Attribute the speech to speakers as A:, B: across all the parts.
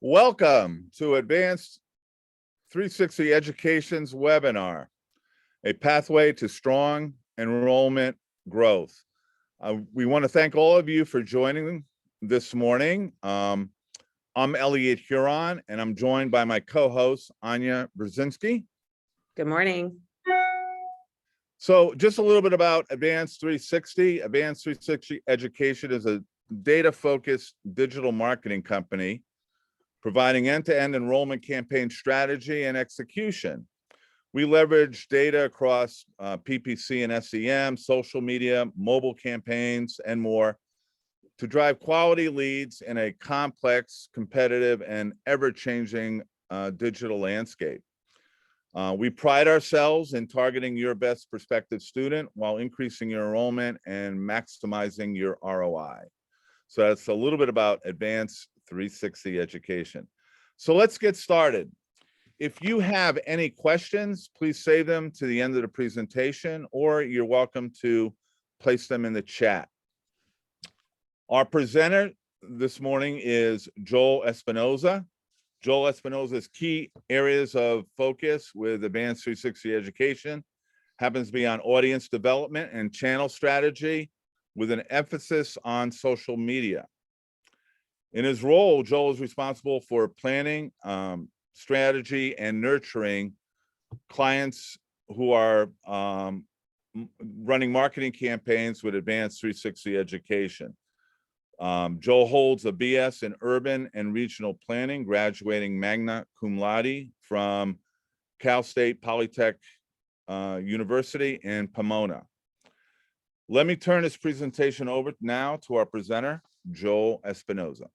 A: Welcome to Advanced 360 Education's webinar, a pathway to strong enrollment growth. We want to thank all of you for joining this morning. I'm Elliot Huron, and I'm joined by my co-host, Anya Brzezinski.
B: Good morning.
A: So just a little bit about Advanced 360. Advanced 360 Education is a data-focused digital marketing company providing end-to-end enrollment campaign strategy and execution. We leverage data across PPC and SEM, social media, mobile campaigns, and more to drive quality leads in a complex, competitive, and ever-changing digital landscape. We pride ourselves in targeting your best prospective student while increasing your enrollment and maximizing your ROI. So that's a little bit about Advanced 360 Education. So let's get started. If you have any questions, please save them to the end of the presentation, or you're welcome to place them in the chat. Our presenter this morning is Joel Espinoza. Joel Espinoza's key areas of focus with Advanced 360 Education happens to be on audience development and channel strategy with an emphasis on social media. In his role, Joel is responsible for planning, strategy, and nurturing clients who are running marketing campaigns with Advanced 360 Education. Joel holds a BS in Urban and Regional Planning, graduating magna cum laude from Cal State Polytech University in Pomona. Let me turn this presentation over now to our presenter, Joel Espinoza.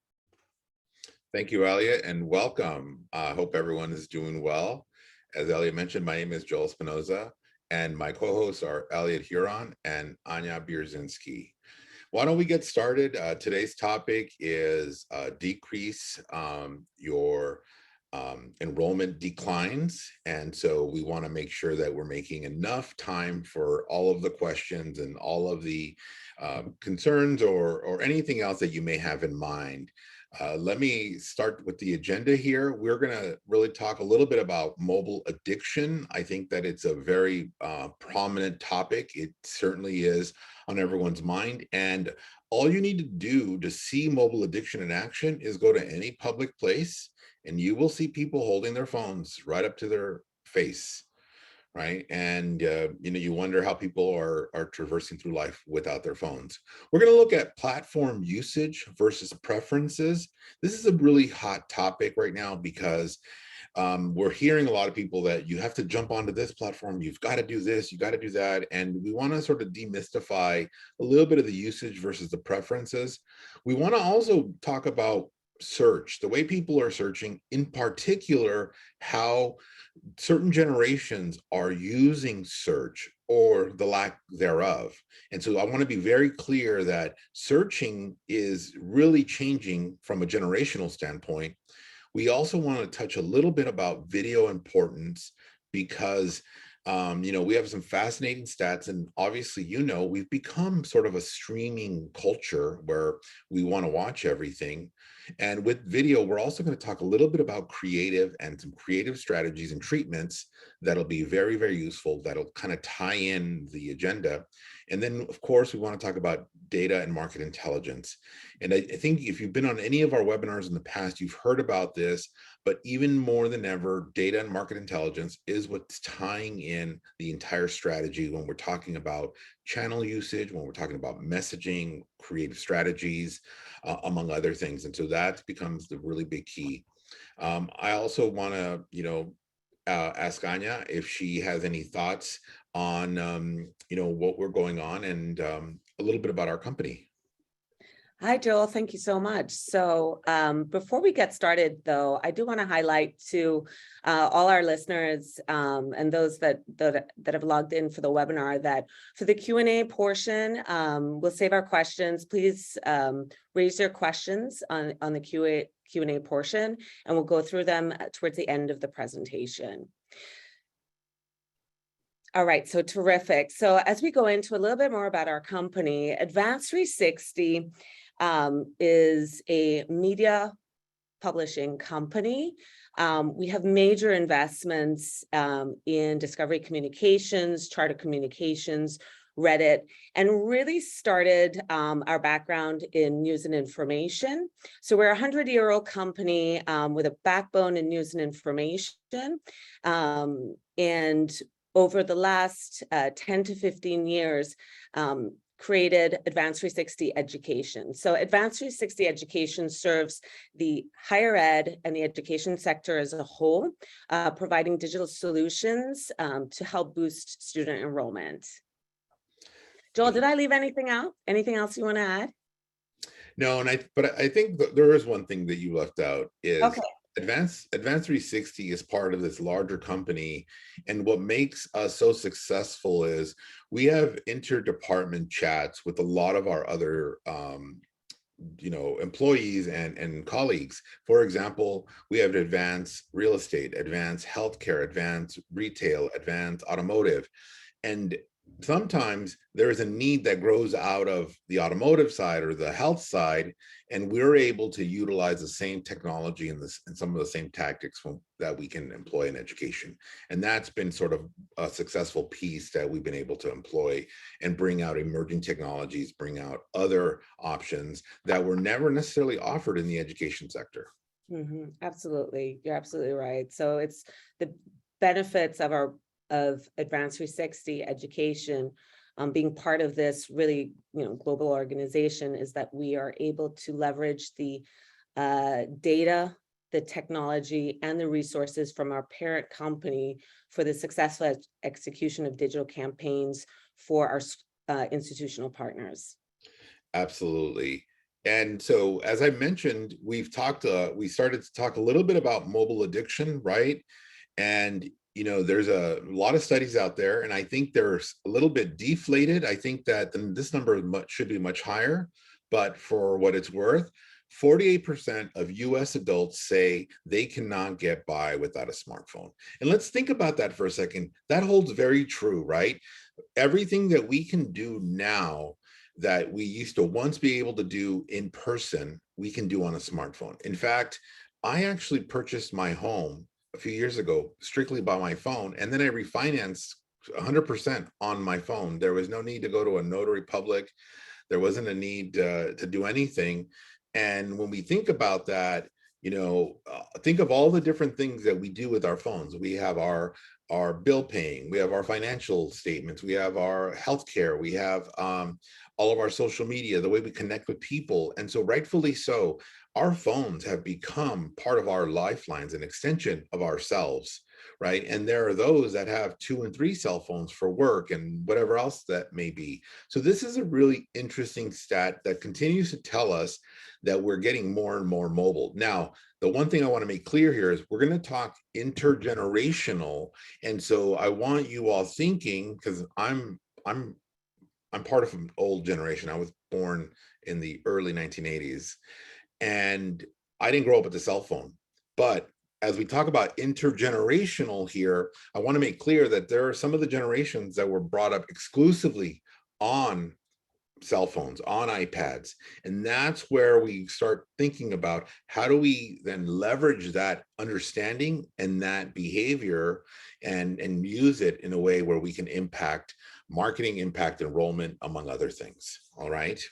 C: Thank you, Elliot, and welcome. I hope everyone is doing well. As Elliot mentioned, my name is Joel Espinoza, and my co-hosts are Elliot Huron and Anya Brzezinski. Why don't we get started? Today's topic is decrease your enrollment declines. And so we want to make sure that we're making enough time for all of the questions and all of the concerns or anything else that you may have in mind. Let me start with the agenda here. We're going to really talk a little bit about mobile addiction. I think that it's a very prominent topic. It certainly is on everyone's mind. And all you need to do to see mobile addiction in action is go to any public place and you will see people holding their phones right up to their face, right? And you wonder how people are traversing through life without their phones. We're going to look at platform usage versus preferences. This is a really hot topic right now because we're hearing a lot of people that you have to jump onto this platform, you've got to do this, you got to do that. And we want to sort of demystify a little bit of the usage versus the preferences. We want to also talk about search, the way people are searching, in particular, how certain generations are using search or the lack thereof. And so I want to be very clear that searching is really changing from a generational standpoint. We also want to touch a little bit about video importance because we have some fascinating stats, and obviously, we've become sort of a streaming culture where we want to watch everything. And with video, we're also going to talk a little bit about creative and some creative strategies and treatments that'll be very, very useful, that'll kind of tie in the agenda. And then, of course, we want to talk about data and market intelligence. And I think if you've been on any of our webinars in the past, you've heard about this, but even more than ever, data and market intelligence is what's tying in the entire strategy when we're talking about channel usage, when we're talking about messaging, creative strategies, among other things. And so that becomes the really big key. I also want to, ask Anya if she has any thoughts on, what we're going on and a little bit about our company.
B: Hi, Joel. Thank you so much. So before we get started, though, I do want to highlight to all our listeners and those that have logged in for the webinar that for the Q&A portion, we'll save our questions. Please raise your questions on the Q&A portion, and we'll go through them towards the end of the presentation. All right, so terrific. So as we go into a little bit more about our company, Advanced 360 is a media publishing company. We have major investments in Discovery Communications, Charter Communications, Reddit, and really started our background in news and information. So we're a 100-year-old company with a backbone in news and information. And over the last 10 to 15 years, created Advanced 360 Education. So Advanced 360 Education serves the higher ed and the education sector as a whole, providing digital solutions to help boost student enrollment. Joel, did I leave anything out? Anything else you want to add?
C: No, but I think that there is one thing that you left out is
B: Okay.
C: Advanced 360 is part of this larger company. And what makes us so successful is we have interdepartment chats with a lot of our other employees and colleagues. For example, we have advanced real estate, advanced healthcare, advanced retail, advanced automotive. And sometimes there is a need that grows out of the automotive side or the health side, and we're able to utilize the same technology and some of the same tactics that we can employ in education. And that's been sort of a successful piece that we've been able to employ and bring out emerging technologies, bring out other options that were never necessarily offered in the education sector.
B: Absolutely. You're absolutely right. So it's the benefits of Advanced 360 Education being part of this really, global organization is that we are able to leverage the data, the technology, and the resources from our parent company for the successful execution of digital campaigns for our institutional partners.
C: Absolutely. And so, as I mentioned, we started to talk a little bit about mobile addiction, right? And there's a lot of studies out there, and I think they're a little bit deflated. I think that this number should be much higher, but for what it's worth, 48% of US adults say they cannot get by without a smartphone. And let's think about that for a second. That holds very true, right? Everything that we can do now that we used to once be able to do in person, we can do on a smartphone. In fact, I actually purchased my home a few years ago strictly by my phone, and then I refinanced 100% on my phone. There was no need to go to a notary public. There wasn't a need to do anything. And when we think about that, think of all the different things that we do with our phones. We have our bill paying, we have our financial statements, we have our healthcare, we have all of our social media, the way we connect with people. And so rightfully so, our phones have become part of our lifelines, an extension of ourselves, right? And there are those that have 2 and 3 cell phones for work and whatever else that may be. So this is a really interesting stat that continues to tell us that we're getting more and more mobile. Now, the one thing I want to make clear here is we're going to talk intergenerational. And so I want you all thinking, because I'm part of an old generation. I was born in the early 1980s. And I didn't grow up with the cell phone. But as we talk about intergenerational here, I want to make clear that there are some of the generations that were brought up exclusively on cell phones, on iPads. And that's where we start thinking about how do we then leverage that understanding and that behavior and use it in a way where we can impact marketing, impact enrollment, among other things. All right.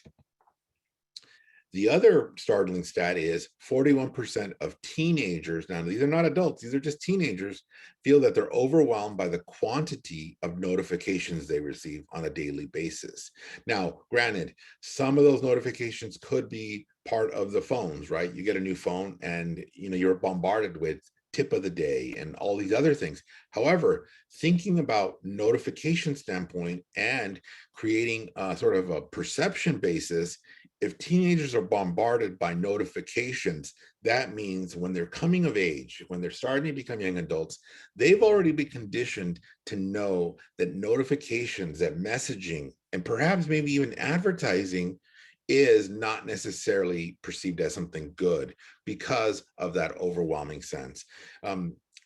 C: The other startling stat is 41% of teenagers, now these are not adults, these are just teenagers, feel that they're overwhelmed by the quantity of notifications they receive on a daily basis. Now, granted, some of those notifications could be part of the phones, right? You get a new phone and you're bombarded with tip of the day and all these other things. However, thinking about notification standpoint and creating a sort of a perception basis, if teenagers are bombarded by notifications, that means when they're coming of age, when they're starting to become young adults, they've already been conditioned to know that notifications, that messaging, and perhaps maybe even advertising is not necessarily perceived as something good because of that overwhelming sense.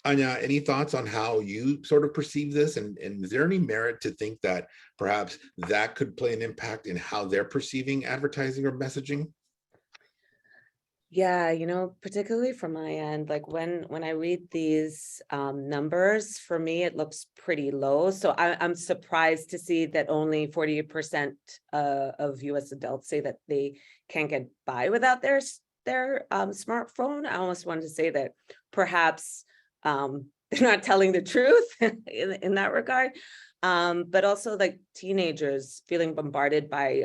C: Anya, any thoughts on how you sort of perceive this? And is there any merit to think that perhaps that could play an impact in how they're perceiving advertising or messaging?
B: Yeah, particularly from my end, like when I read these numbers, for me, it looks pretty low. So I'm surprised to see that only 48% of US adults say that they can't get by without their smartphone. I almost wanted to say that perhaps they're not telling the truth in that regard. But also like teenagers feeling bombarded by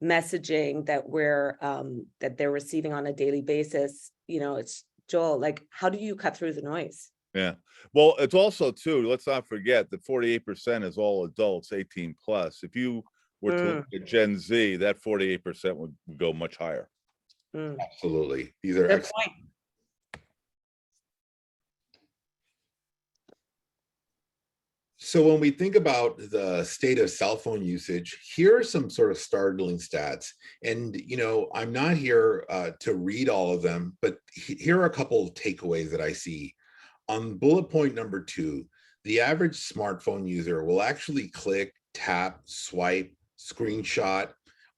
B: messaging that they're receiving on a daily basis. It's Joel, like, how do you cut through the noise?
A: Yeah. Well, it's also too, let's not forget that 48% is all adults 18 plus. If you were to look
B: Mm,
A: at Gen Z, that 48% would go much higher.
B: mm.
C: Absolutely. These are
B: Good
C: excellent.
B: point.
C: So when we think about the state of cell phone usage, here are some sort of startling stats. And, I'm not here to read all of them, but here are a couple of takeaways that I see. On bullet point number 2, the average smartphone user will actually click, tap, swipe, screenshot,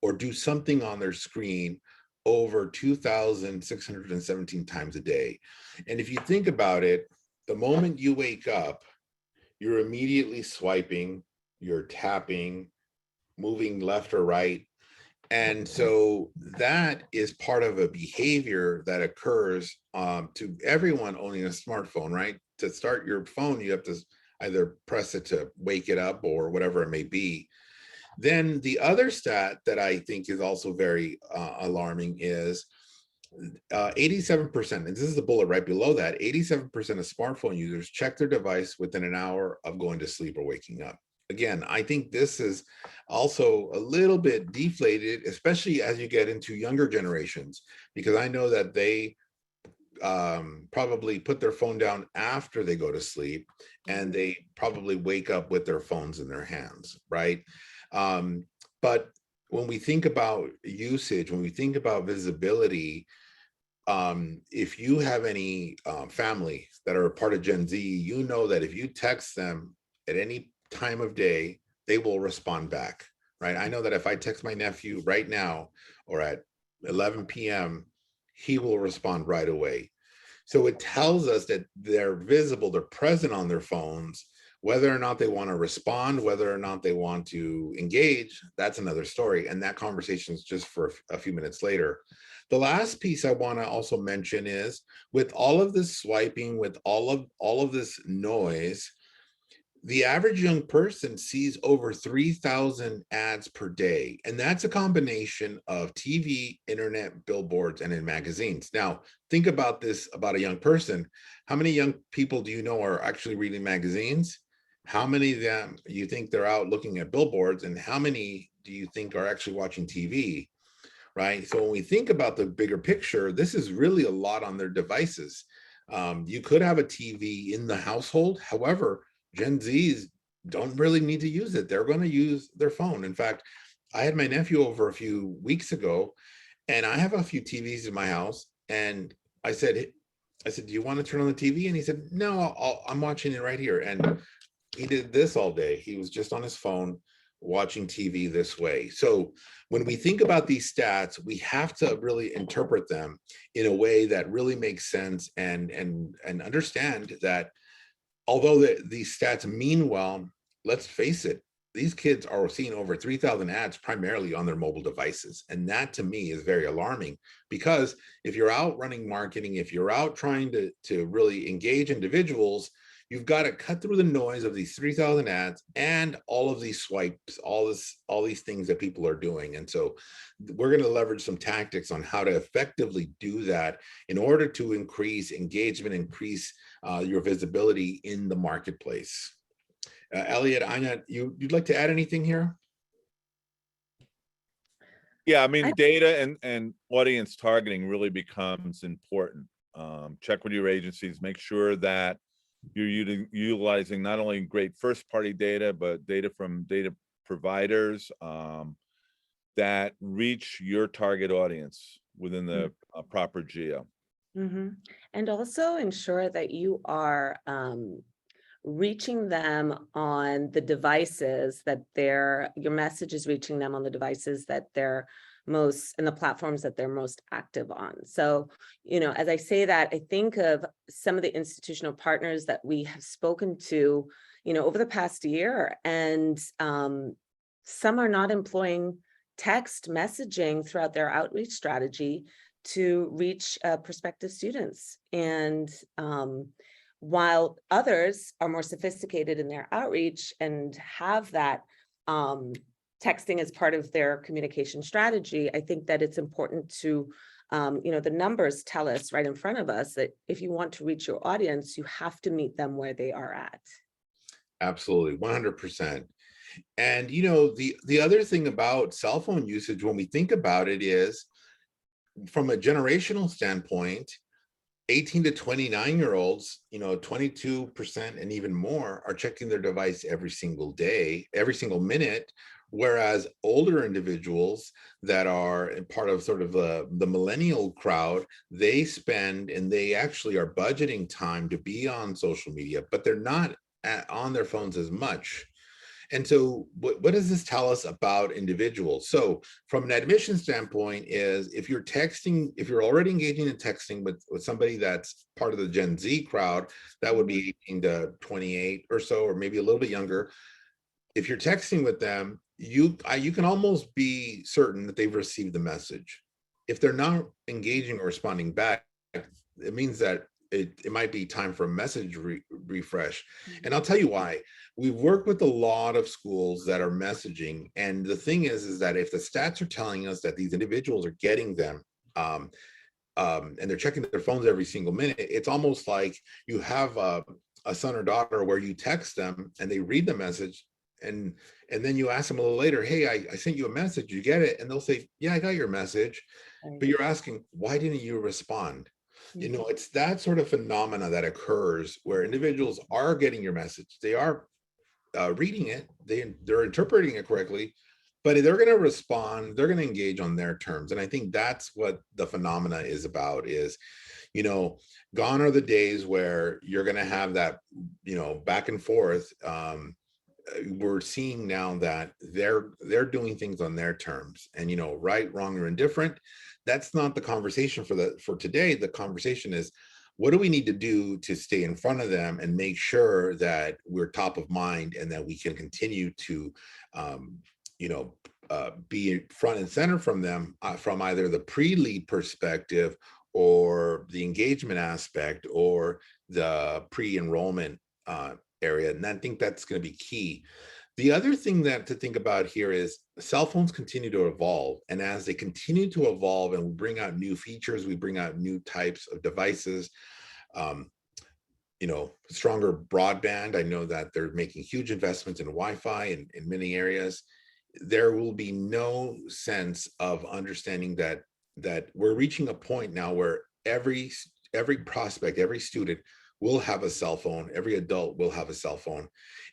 C: or do something on their screen over 2,617 times a day. And if you think about it, the moment you wake up, you're immediately swiping, you're tapping, moving left or right. And so that is part of a behavior that occurs to everyone owning a smartphone, right? To start your phone, you have to either press it to wake it up or whatever it may be. Then the other stat that I think is also very alarming is 87%, and this is the bullet right below that, 87% of smartphone users check their device within an hour of going to sleep or waking up. Again, I think this is also a little bit deflated, especially as you get into younger generations, because I know that they probably put their phone down after they go to sleep, and they probably wake up with their phones in their hands, right? But when we think about usage, when we think about visibility, if you have any family that are a part of Gen Z, you know that if you text them at any time of day, they will respond back, right? I know that if I text my nephew right now or at 11 p.m., he will respond right away. So it tells us that they're visible, they're present on their phones. Whether or not they want to respond, whether or not they want to engage, that's another story. And that conversation is just for a few minutes later. The last piece I want to also mention is, with all of this swiping, with all of this noise, the average young person sees over 3,000 ads per day. And that's a combination of TV, internet, billboards, and in magazines. Now, think about this about a young person. How many young people do you know are actually reading magazines? How many of them you think they're out looking at billboards? And how many do you think are actually watching TV? Right? So when we think about the bigger picture, this is really a lot on their devices. You could have a TV in the household. However, Gen Zs don't really need to use it. They're going to use their phone. In fact, I had my nephew over a few weeks ago, and I have a few TVs in my house. And I said, do you want to turn on the TV? And he said, no, I'm watching it right here. And he did this all day. He was just on his phone watching TV this way. So when we think about these stats, we have to really interpret them in a way that really makes sense, and understand that although these stats mean well, let's face it, these kids are seeing over 3,000 ads primarily on their mobile devices. And that to me is very alarming, because if you're out running marketing, if you're out trying to really engage individuals, you've got to cut through the noise of these 3,000 ads and all of these swipes, all these things that people are doing. And so we're going to leverage some tactics on how to effectively do that in order to increase engagement, increase your visibility in the marketplace. Elliot, Anya, you'd like to add anything here?
A: Yeah, I mean, data and audience targeting really becomes important. Check with your agencies, make sure that you're utilizing not only great first-party data, but data from data providers that reach your target audience within the proper geo.
B: Mhm. And also ensure that you are reaching them on the devices that your message is reaching them on the devices that they're most and the platforms that they're most active on. So, as I say that, I think of some of the institutional partners that we have spoken to, over the past year, and some are not employing text messaging throughout their outreach strategy to reach prospective students. And while others are more sophisticated in their outreach and have that texting as part of their communication strategy, I think that it's important to, the numbers tell us right in front of us that if you want to reach your audience, you have to meet them where they are at.
C: Absolutely, 100%. And the other thing about cell phone usage, when we think about it, is from a generational standpoint, 18 to 29-year-olds, 22% and even more are checking their device every single day, every single minute, whereas older individuals that are part of sort of the millennial crowd, they spend and they actually are budgeting time to be on social media, but they're not on their phones as much. And so what does this tell us about individuals? So from an admission standpoint is if you're already engaging in texting with somebody that's part of the Gen Z crowd, that would be 18 to 28 or so, or maybe a little bit younger. If you're texting with them, you can almost be certain that they've received the message. If they're not engaging or responding back, it means that it might be time for a message refresh. And I'll tell you why. We've worked with a lot of schools that are messaging. And the thing is that if the stats are telling us that these individuals are getting them, and they're checking their phones every single minute, it's almost like you have a son or daughter where you text them and they read the message, and then you ask them a little later, hey, I sent you a message, you get it? And they'll say, yeah, I got your message. But you're asking, why didn't you respond? It's that sort of phenomena that occurs where individuals are getting your message. They are reading it, they're interpreting it correctly, but they're going to respond, they're going to engage on their terms. And I think that's what the phenomena is about, is, gone are the days where you're going to have that, back and forth. We're seeing now that they're doing things on their terms, and right, wrong, or indifferent, that's not the conversation for today. The conversation is, what do we need to do to stay in front of them and make sure that we're top of mind and that we can continue to be front and center from them, from either the pre-lead perspective or the engagement aspect or the pre-enrollment area. And I think that's going to be key. The other thing that to think about here is cell phones continue to evolve. And as they continue to evolve and we bring out new features, we bring out new types of devices, stronger broadband. I know that they're making huge investments in Wi-Fi in many areas. There will be no sense of understanding that we're reaching a point now where every prospect, every student will have a cell phone. Every adult will have a cell phone.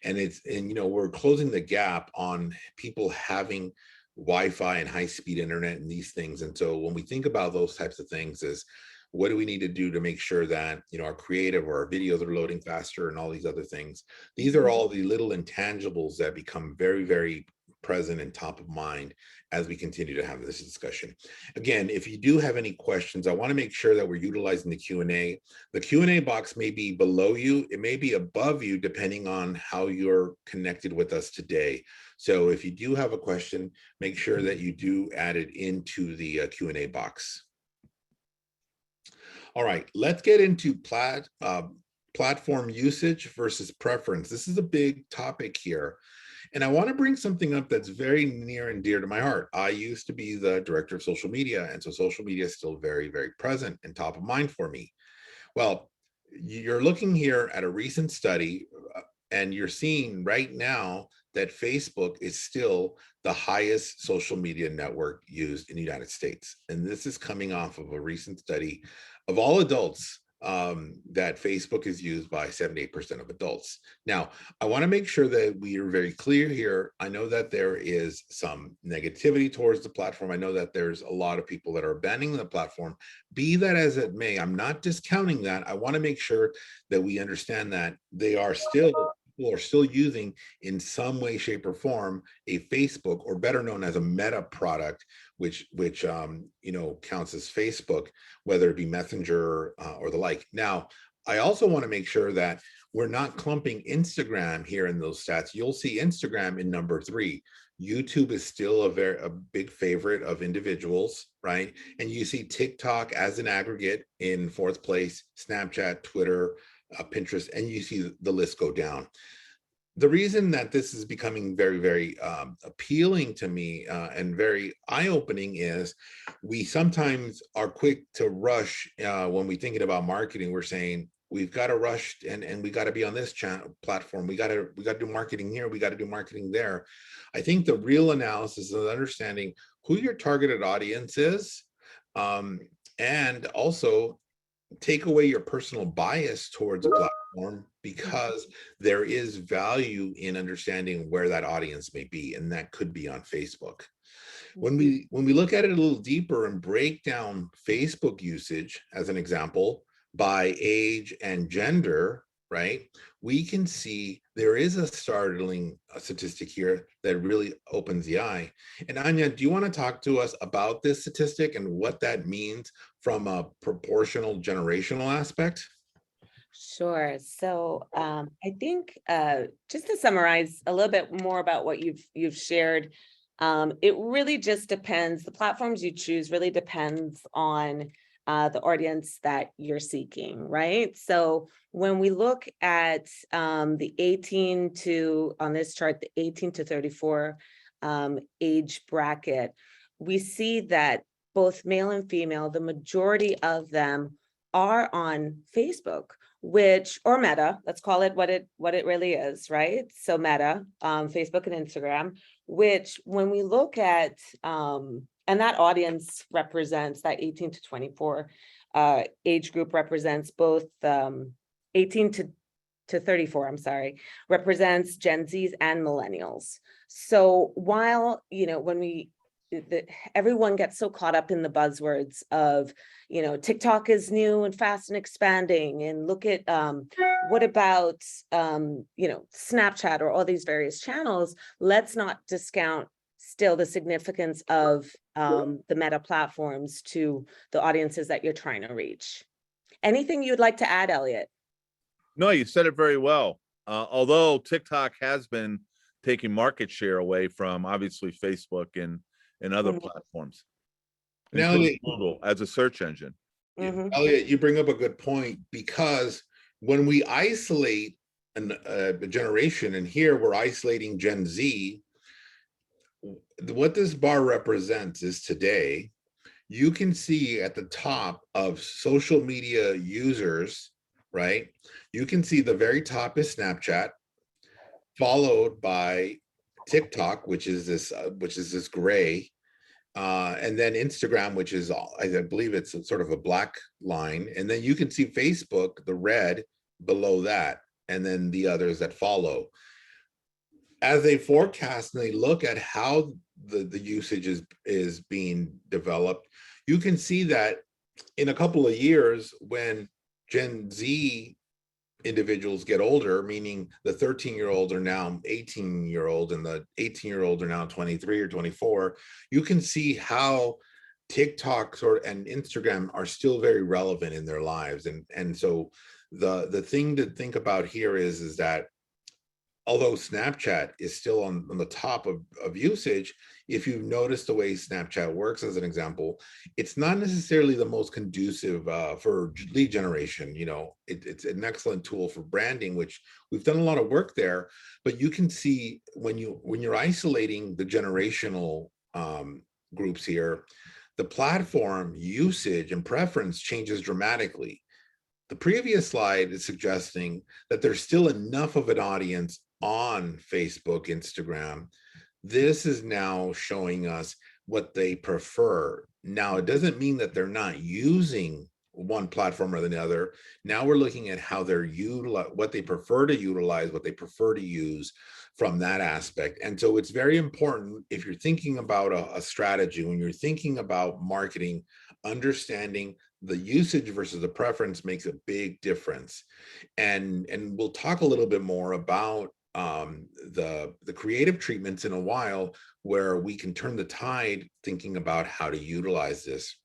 C: And we're closing the gap on people having Wi-Fi and high-speed internet and these things. And so when we think about those types of things, is what do we need to do to make sure that our creative or our videos are loading faster and all these other things? These are all the little intangibles that become very, very present and top of mind as we continue to have this discussion. Again, if you do have any questions, I want to make sure that we're utilizing the Q&A. The Q&A box may be below you, it may be above you, depending on how you're connected with us today. So if you do have a question, make sure that you do add it into the Q&A box. All right, let's get into platform usage versus preference. This is a big topic here. And I want to bring something up that's very near and dear to my heart. I used to be the director of social media, and so social media is still very, very present and top of mind for me. Well, you're looking here at a recent study, and you're seeing right now that Facebook is still the highest social media network used in the United States. And this is coming off of a recent study of all adults, that Facebook is used by 78% of adults. Now, I want to make sure that we are very clear here. I know that there is some negativity towards the platform. I know that there's a lot of people that are abandoning the platform. Be that as it may, I'm not discounting that. I want to make sure that we understand that they are still people are still using in some way, shape, or form a Facebook, or better known as a Meta product, which counts as Facebook, whether it be Messenger or the like. Now, I also want to make sure that we're not clumping Instagram here in those stats. You'll see Instagram in number 3. YouTube is still a big favorite of individuals, right? And you see TikTok as an aggregate in 4th place, Snapchat, Twitter, Pinterest, and you see the list go down. The reason that this is becoming very, very appealing to me and very eye-opening is we sometimes are quick to rush when we're thinking about marketing. We're saying, we've got to rush and we got to be on this channel platform. We got to do marketing here. We got to do marketing there. I think the real analysis is understanding who your targeted audience is, and also take away your personal bias towards a platform, because there is value in understanding where that audience may be, and that could be on Facebook. When we look at it a little deeper and break down Facebook usage as an example by age and gender, right, we can see there is a startling statistic here that really opens the eye. And Anya, do you want to talk to us about this statistic and what that means from a proportional generational aspect?
B: Sure. So I think just to summarize a little bit more about what you've shared, it really just depends. The platforms you choose really depends on the audience that you're seeking, right? So when we look at the 18 to, on this chart, the 18 to 34 age bracket, we see that both male and female, the majority of them are on Facebook, or Meta, let's call it what it really is, right? So Meta, Facebook and Instagram, which when we look at, and that audience represents, that 18 to 24 age group represents both 18 to 34, I'm sorry, represents Gen Zs and millennials. So while, when everyone gets so caught up in the buzzwords of, TikTok is new and fast and expanding, and look at what about Snapchat or all these various channels, let's not discount still the significance of the Meta platforms to the audiences that you're trying to reach. Anything you'd like to add, Elliot?
A: No, you said it very well. Although TikTok has been taking market share away from obviously Facebook and other platforms,
C: Now,
A: including Google as a search engine.
C: Elliot, you bring up a good point, because when we isolate a generation, and here we're isolating Gen Z, what this bar represents is today, you can see at the top of social media users, right? You can see the very top is Snapchat, followed by TikTok, which is this gray, and then Instagram, which is, I believe it's sort of a black line, and then you can see Facebook, the red below that, and then the others that follow. As they forecast and they look at how the usage is being developed, you can see that in a couple of years, when Gen Z individuals get older, meaning the 13-year-olds are now 18-year-old and the 18-year-olds are now 23 or 24, you can see how TikTok and Instagram are still very relevant in their lives. And so the thing to think about here is that although Snapchat is still on the top of usage, if you've noticed the way Snapchat works, as an example, it's not necessarily the most conducive for lead generation. It's an excellent tool for branding, which we've done a lot of work there. But you can see when you're isolating the generational groups here, the platform usage and preference changes dramatically. The previous slide is suggesting that there's still enough of an audience on Facebook, Instagram. This is now showing us what they prefer. Now, it doesn't mean that they're not using one platform or the other. Now we're looking at how they're what they prefer to utilize, what they prefer to use from that aspect. And so it's very important, if you're thinking about a strategy, when you're thinking about marketing, understanding the usage versus the preference makes a big difference. And we'll talk a little bit more about the creative treatments in a while, where we can turn the tide thinking about how to utilize this.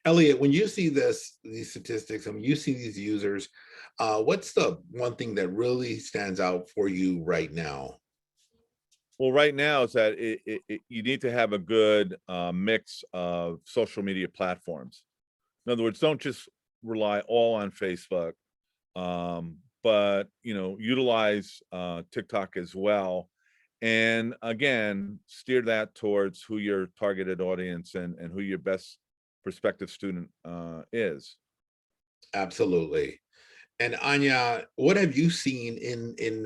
C: Elliot, when you see these statistics, and when you see these users, what's the one thing that really stands out for you right now?
A: Well, right now is that you need to have a good mix of social media platforms. In other words, don't just rely all on Facebook, but utilize TikTok as well. And again, steer that towards who your targeted audience and who your best prospective student is.
C: Absolutely. And Anya, what have you seen in in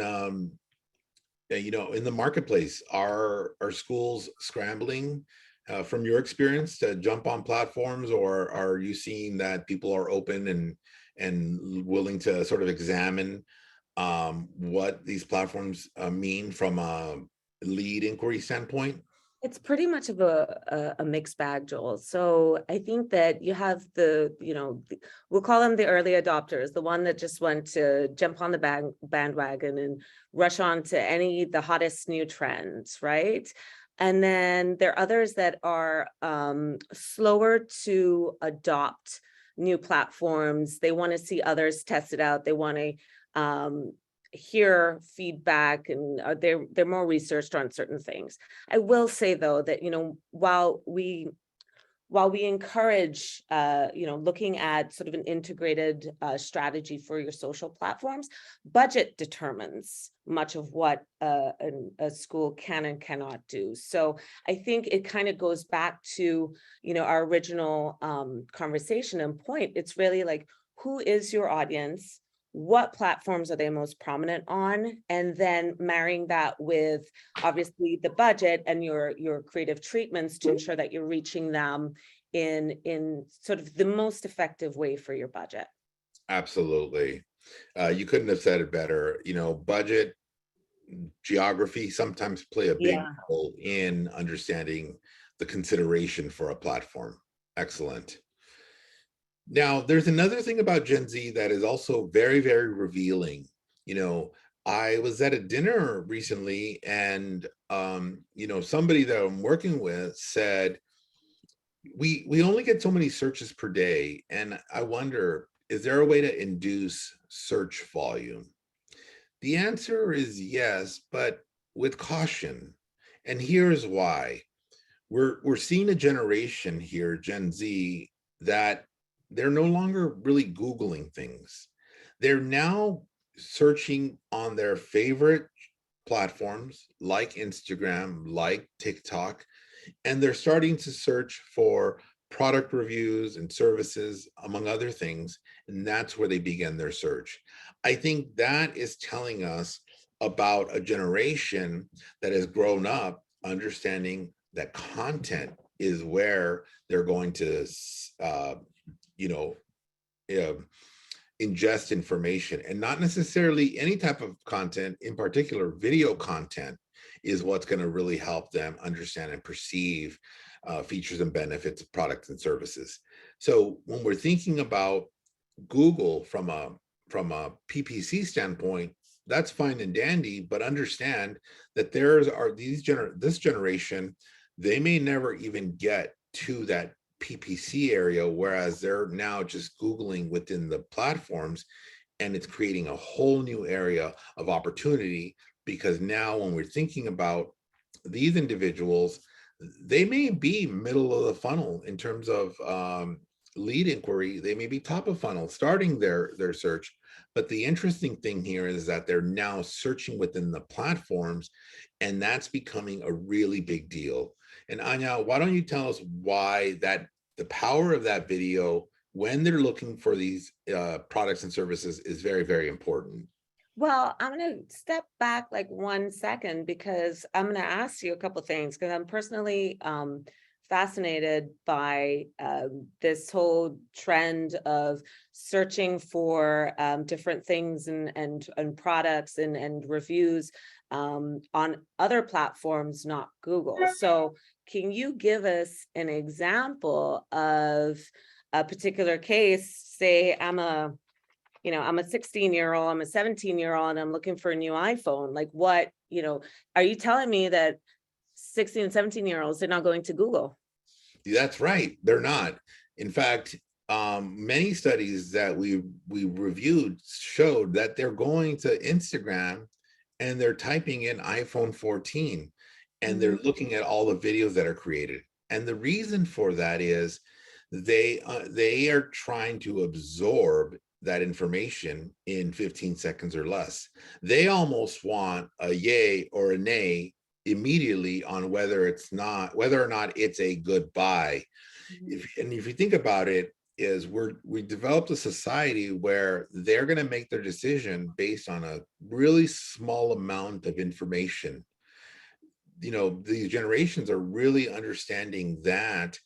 C: the marketplace? Are schools scrambling from your experience to jump on platforms, or are you seeing that people are open and willing to sort of examine what these platforms mean from a lead inquiry standpoint?
B: It's pretty much of a mixed bag, Joel. So I think that you have we'll call them the early adopters, the one that just want to jump on the bandwagon and rush on to the hottest new trends, right? And then there are others that are slower to adopt new platforms. They want to see others test it out. They want to hear feedback, and they're more researched on certain things. I will say though that while we encourage looking at sort of an integrated strategy for your social platforms, budget determines much of what a school can and cannot do. So I think it kind of goes back to our original conversation and point. It's really like, who is your audience? What platforms are they most prominent on? And then marrying that with obviously the budget and your creative treatments to ensure that you're reaching them in sort of the most effective way for your budget.
C: Absolutely. You couldn't have said it better. Budget, geography sometimes play a big role in understanding the consideration for a platform. Excellent. Now, there's another thing about Gen Z that is also very, very revealing. I was at a dinner recently, and somebody that I'm working with said, we only get so many searches per day, and I wonder, is there a way to induce search volume? The answer is yes, but with caution. And here's why. We're seeing a generation here, Gen Z, that they're no longer really Googling things. They're now searching on their favorite platforms like Instagram, like TikTok, and they're starting to search for product reviews and services, among other things, and that's where they begin their search. I think that is telling us about a generation that has grown up understanding that content is where they're going to ingest information, and not necessarily any type of content. In particular, video content is what's going to really help them understand and perceive features and benefits of products and services. So when we're thinking about Google from a PPC standpoint, that's fine and dandy, but understand that this generation, they may never even get to that PPC area, whereas they're now just Googling within the platforms, and it's creating a whole new area of opportunity. Because now when we're thinking about these individuals, they may be middle of the funnel in terms of lead inquiry. They may be top of funnel starting their search. But the interesting thing here is that they're now searching within the platforms, and that's becoming a really big deal. And Anya, why don't you tell us why the power of that video when they're looking for these products and services is very, very important?
B: Well, I'm going to step back like 1 second, because I'm going to ask you a couple of things, because I'm personally fascinated by this whole trend of searching for different things and products and reviews on other platforms, not Google. So can you give us an example of a particular case, say I'm a 16-year-old, I'm a 17-year-old, and I'm looking for a new iPhone. Like what, are you telling me that 16 and 17-year-olds, they're not going to Google?
C: That's right. They're not. In fact, many studies that we reviewed showed that they're going to Instagram and they're typing in iPhone 14 and they're looking at all the videos that are created. And the reason for that is they are trying to absorb that information in 15 seconds or less. They almost want a yay or a nay immediately on whether or not it's a good buy. If you think about it, is we developed a society where they're going to make their decision based on a really small amount of information. These generations are really understanding that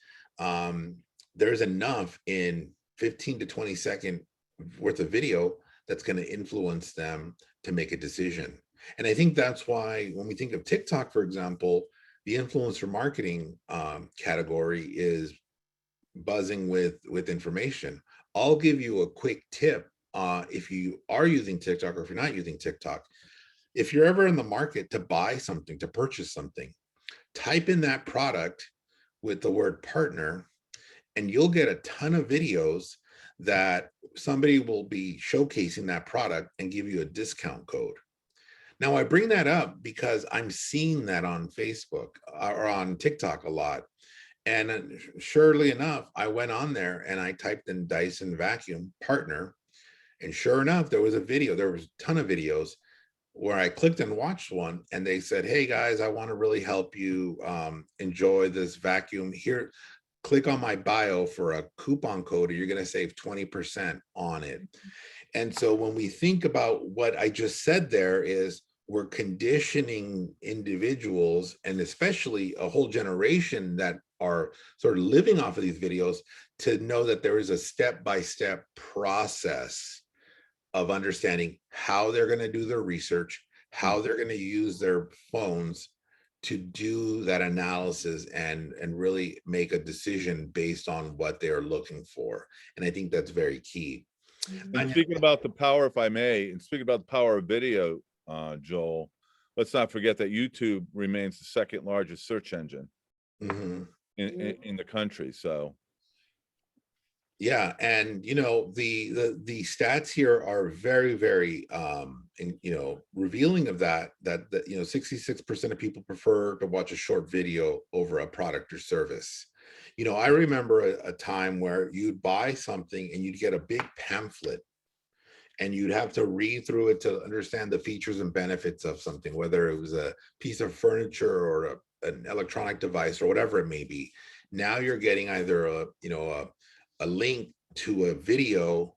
C: there's enough in 15 to 20 second worth of video that's going to influence them to make a decision. And I think that's why when we think of TikTok, for example, the influencer marketing category is buzzing with information. I'll give you a quick tip if you are using TikTok or if you're not using TikTok. If you're ever in the market to buy something, to purchase something, type in that product with the word partner, and you'll get a ton of videos that somebody will be showcasing that product and give you a discount code. Now, I bring that up because I'm seeing that on Facebook or on TikTok a lot. And surely enough, I went on there and I typed in Dyson vacuum partner. And sure enough, there was a video. There was a ton of videos where I clicked and watched one and they said, hey guys, I want to really help you enjoy this vacuum. Here, click on my bio for a coupon code, or you're going to save 20% on it. And so when we think about what I just said there is we're conditioning individuals, and especially a whole generation that are sort of living off of these videos, to know that there is a step-by-step process of understanding how they're going to do their research, how they're going to use their phones to do that analysis and really make a decision based on what they're looking for. And I think that's very key.
A: And speaking about the power, if I may, and speaking about the power of video, Joel, let's not forget that YouTube remains the second largest search engine in the country. So yeah, and the stats here are very, very revealing of that 66% of people prefer to watch a short video over a product or service. I remember a time where you'd buy something and you'd get a big pamphlet and you'd have to read through it to understand the features and benefits of something, whether it was a piece of furniture or an electronic device or whatever it may be. Now you're getting either a link to a video,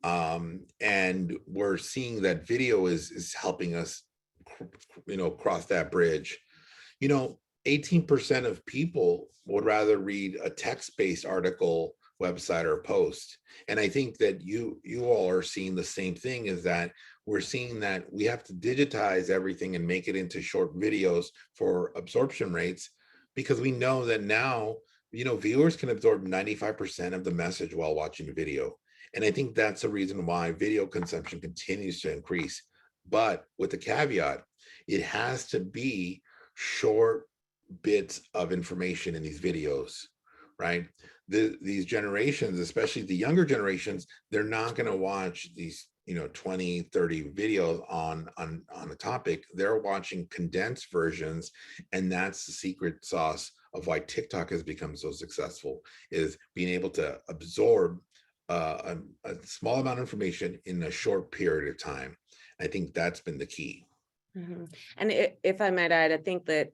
A: and we're seeing that video is helping us cross that bridge. 18% of people would rather read a text-based article, website, or post. And I think that you all are seeing the same thing, is that we're seeing that we have to digitize everything and make it into short videos for absorption rates, because we know that now viewers can absorb 95% of the message while watching a video. And I think that's the reason why video consumption continues to increase. But with the caveat, it has to be short bits of information in these videos, right? These generations, especially the younger generations, they're not going to watch these 20, 30 videos on a topic. They're watching condensed versions, and that's the secret sauce of why TikTok has become so successful, is being able to absorb a small amount of information in a short period of time. I think that's been the key.
B: And if I might add, I think that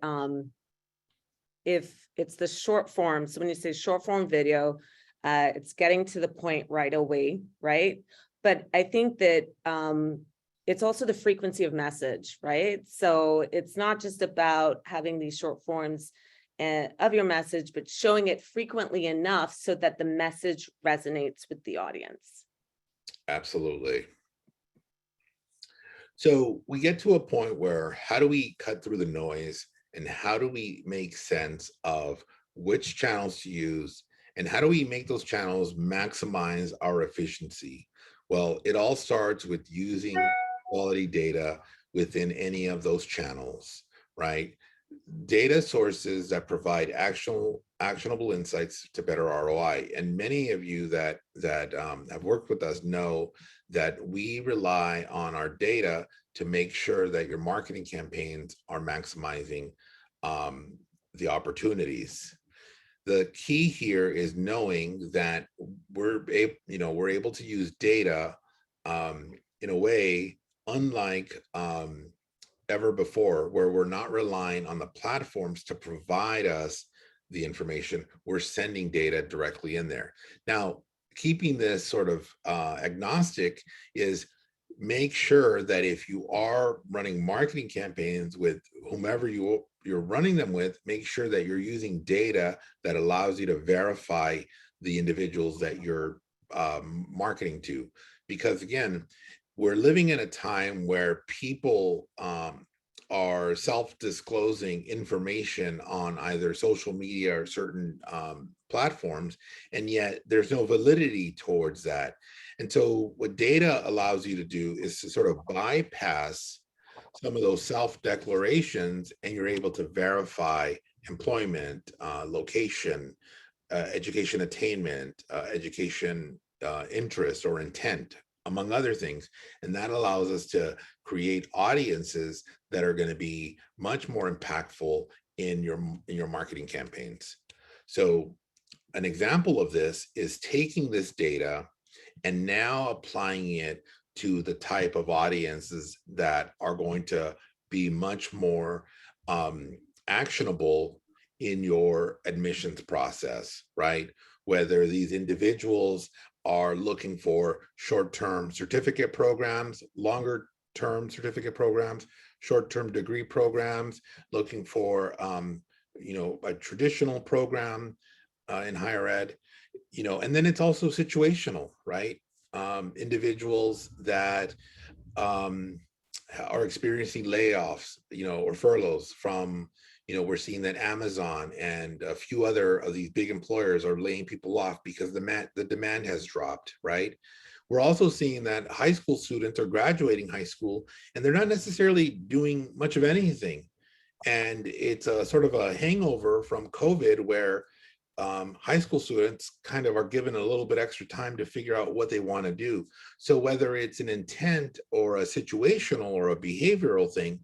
B: if it's the short form, so when you say short form video, it's getting to the point right away, right? But I think that it's also the frequency of message, right? So it's not just about having these short forms of your message, but showing it frequently enough so that the message resonates with the audience.
C: Absolutely. So we get to a point where, how do we cut through the noise, and how do we make sense of which channels to use And how do we make those channels maximize our efficiency? Well, it all starts with using quality data within any of those channels, right? Data sources that provide actionable insights to better ROI. And many of you that have worked with us know that we rely on our data to make sure that your marketing campaigns are maximizing the opportunities. The key here is knowing that we're able to use data in a way unlike ever before, where we're not relying on the platforms to provide us the information. We're sending data directly in there. Now, keeping this sort of agnostic is make sure that if you are running marketing campaigns with whomever you're running them with, make sure that you're using data that allows you to verify the individuals that you're marketing to. Because again, we're living in a time where people are self-disclosing information on either social media or certain platforms, and yet there's no validity towards that. And so what data allows you to do is to sort of bypass some of those self-declarations, and you're able to verify employment, location, education attainment, education interest or intent, among other things. And that allows us to create audiences that are going to be much more impactful in your marketing campaigns. So an example of this is taking this data and now applying it to the type of audiences that are going to be much more actionable in your admissions process, right? Whether these individuals are looking for short-term certificate programs, longer-term certificate programs, short-term degree programs, looking for a traditional program in higher ed, and then it's also situational, right? Individuals that are experiencing layoffs, or furloughs from, we're seeing that Amazon and a few other of these big employers are laying people off because the demand has dropped, right? We're also seeing that high school students are graduating high school and they're not necessarily doing much of anything. And it's a sort of a hangover from COVID where high school students kind of are given a little bit extra time to figure out what they want to do. So whether it's an intent or a situational or a behavioral thing,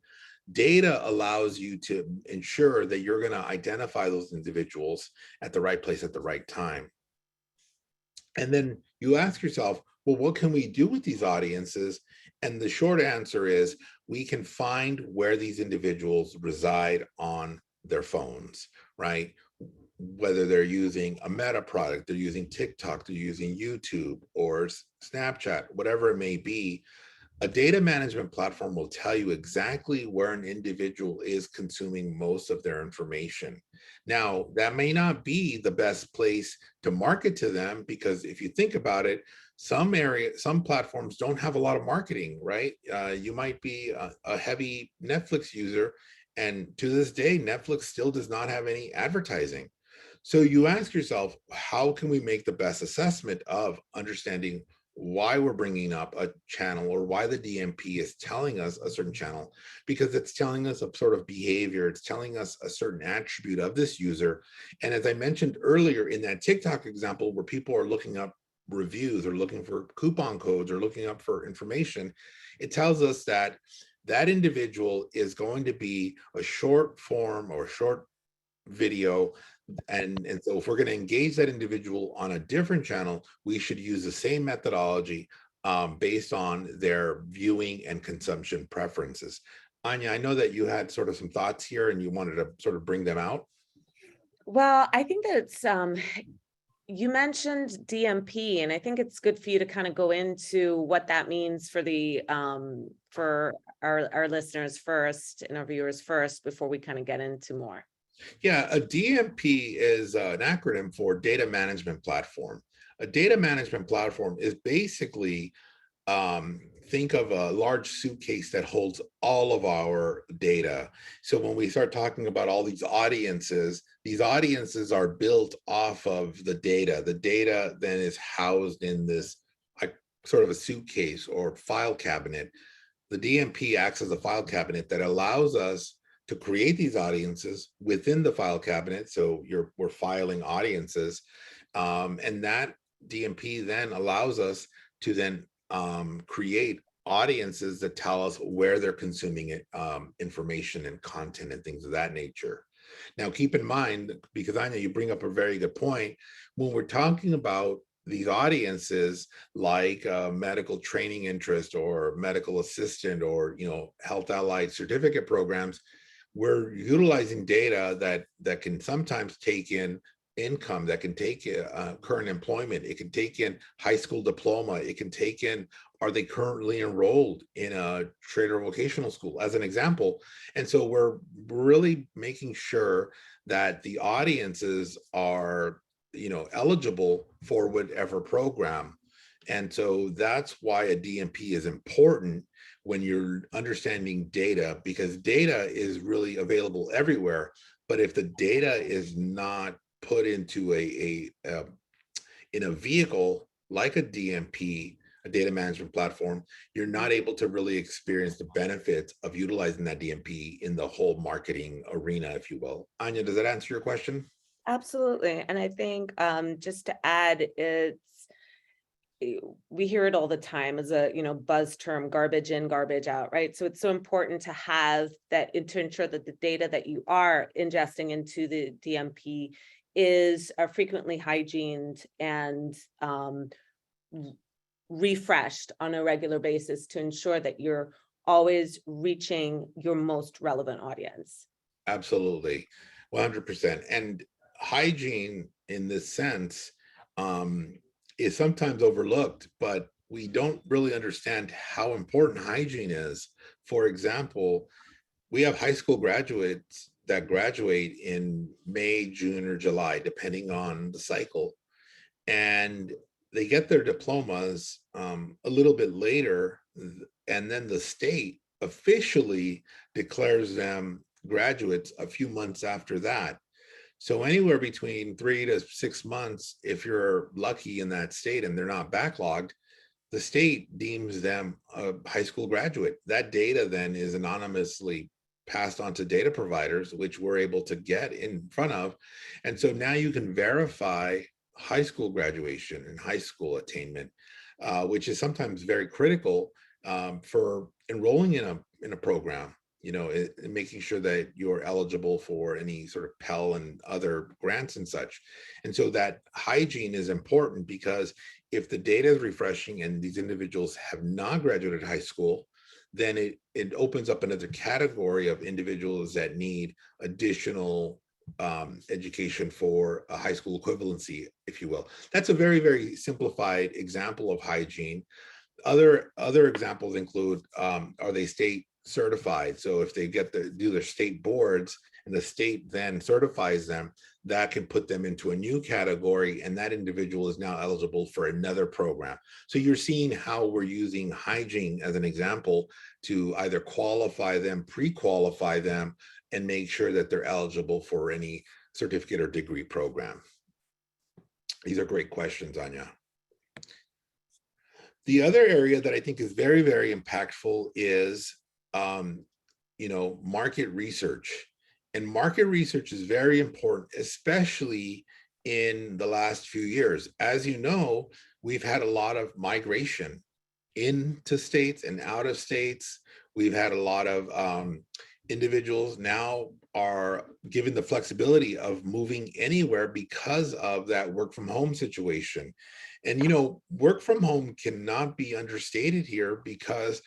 C: data allows you to ensure that you're going to identify those individuals at the right place at the right time. And then you ask yourself, well, what can we do with these audiences? And the short answer is we can find where these individuals reside on their phones, right? Whether they're using a Meta product, they're using TikTok, they're using YouTube or Snapchat, whatever it may be. A data management platform will tell you exactly where an individual is consuming most of their information. Now, that may not be the best place to market to them, because if you think about it, some platforms don't have a lot of marketing, right? You might be a heavy Netflix user, and to this day, Netflix still does not have any advertising. So you ask yourself, how can we make the best assessment of understanding why we're bringing up a channel or why the DMP is telling us a certain channel? Because it's telling us a sort of behavior, it's telling us a certain attribute of this user. And as I mentioned earlier in that TikTok example, where people are looking up reviews or looking for coupon codes or looking up for information, it tells us that that individual is going to be a short form or short video. And so if we're going to engage that individual on a different channel, we should use the same methodology based on their viewing and consumption preferences. Anya, I know that you had sort of some thoughts here and you wanted to sort of bring them out.
B: Well, I think that it's, you mentioned DMP, and I think it's good for you to kind of go into what that means for the for our listeners first and our viewers first before we kind of get into more.
C: Yeah, a DMP is an acronym for Data Management Platform. A data management platform is basically think of a large suitcase that holds all of our data. So when we start talking about all these audiences are built off of the data. The data then is housed in this sort of a suitcase or file cabinet. The DMP acts as a file cabinet that allows us to create these audiences within the file cabinet. So we're filing audiences, and that DMP then allows us to then create audiences that tell us where they're consuming it, information and content and things of that nature. Now, keep in mind, because I know you bring up a very good point, when we're talking about these audiences like medical training interest or medical assistant or health allied certificate programs, we're utilizing data that can sometimes take in income, that can take current employment, it can take in high school diploma, it can take in, are they currently enrolled in a trade or vocational school, as an example. And so we're really making sure that the audiences are eligible for whatever program. And so that's why a DMP is important when you're understanding data, because data is really available everywhere. But if the data is not put into in a vehicle like a DMP, a data management platform, you're not able to really experience the benefits of utilizing that DMP in the whole marketing arena, if you will. Anya, does that answer your question?
B: Absolutely. And I think just to add, we hear it all the time as a buzz term, garbage in, garbage out, right? So it's so important to have that, to ensure that the data that you are ingesting into the DMP is frequently hygiened and refreshed on a regular basis to ensure that you're always reaching your most relevant audience.
C: Absolutely, 100%. And hygiene in this sense is sometimes overlooked, but we don't really understand how important hygiene is. For example, we have high school graduates that graduate in May, June, or July, depending on the cycle. And they get their diplomas a little bit later, and then the state officially declares them graduates a few months after that. So anywhere between 3 to 6 months, if you're lucky in that state and they're not backlogged, the state deems them a high school graduate. That data then is anonymously passed on to data providers, which we're able to get in front of. And so now you can verify high school graduation and high school attainment, which is sometimes very critical for enrolling in a program, making sure that you're eligible for any sort of Pell and other grants and such. And so that hygiene is important, because if the data is refreshing and these individuals have not graduated high school, then it opens up another category of individuals that need additional education for a high school equivalency, if you will. That's a very, very simplified example of hygiene. Other examples include, are they state certified? So if they do their state boards and the state then certifies them, that can put them into a new category, and that individual is now eligible for another program. So you're seeing how we're using hygiene as an example to either qualify them, pre-qualify them, and make sure that they're eligible for any certificate or degree program. These are great questions, Anya. The other area that I think is very, very impactful is, market research. And market research is very important, especially in the last few years. As you know, we've had a lot of migration into states and out of states. We've had a lot of individuals now are given the flexibility of moving anywhere because of that work from home situation. And, work from home cannot be understated here, because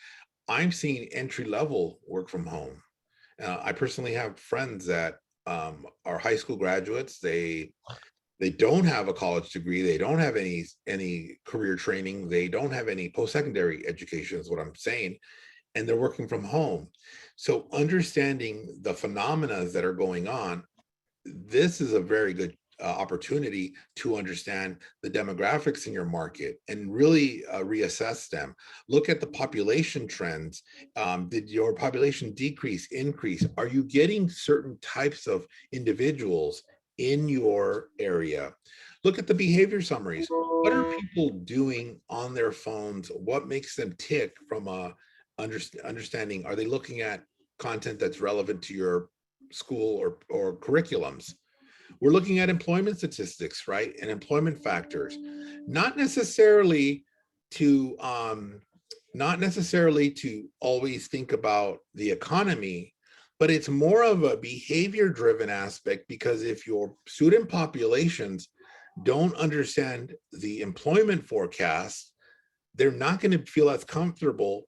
C: I'm seeing entry level work from home. I personally have friends that are high school graduates. They don't have a college degree. They don't have any career training. They don't have any post-secondary education, is what I'm saying. And they're working from home. So understanding the phenomena that are going on, this is a very good opportunity to understand the demographics in your market and really reassess them. Look at the population trends. Did your population decrease, increase? Are you getting certain types of individuals in your area? Look at the behavior summaries. What are people doing on their phones? What makes them tick from a understanding? Are they looking at content that's relevant to your school or curriculums? We're looking at employment statistics, right? And employment factors, not necessarily to always think about the economy, but it's more of a behavior driven aspect, because if your student populations don't understand the employment forecast, they're not going to feel as comfortable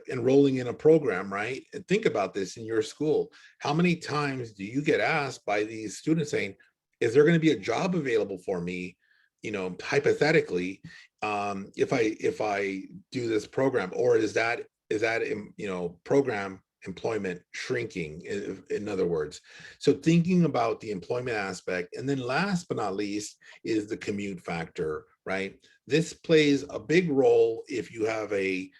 C: enrolling in a program, right? And think about this in your school. How many times do you get asked by these students saying, is there going to be a job available for me, hypothetically, if I do this program? Or is that program employment shrinking, in other words? So thinking about the employment aspect. And then last but not least is the commute factor, right? This plays a big role if you have a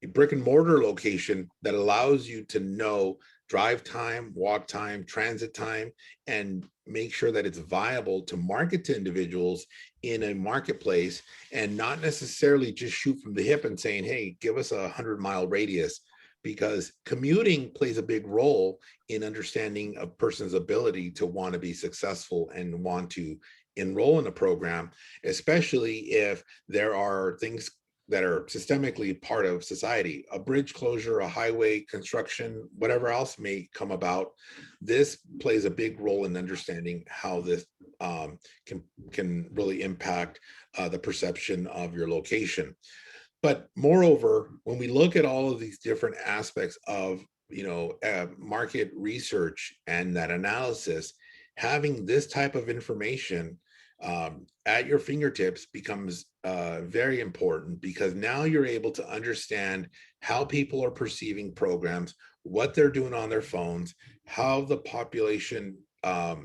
C: brick and mortar location that allows you to know drive time, walk time, transit time, and make sure that it's viable to market to individuals in a marketplace, and not necessarily just shoot from the hip and saying, hey, give us a 100-mile radius, because commuting plays a big role in understanding a person's ability to want to be successful and want to enroll in a program, especially if there are things that are systemically part of society, a bridge closure, a highway construction, whatever else may come about. This plays a big role in understanding how this can really impact the perception of your location. But moreover, when we look at all of these different aspects of market research and that analysis, having this type of information at your fingertips becomes very important, because now you're able to understand how people are perceiving programs, what they're doing on their phones, how the population, what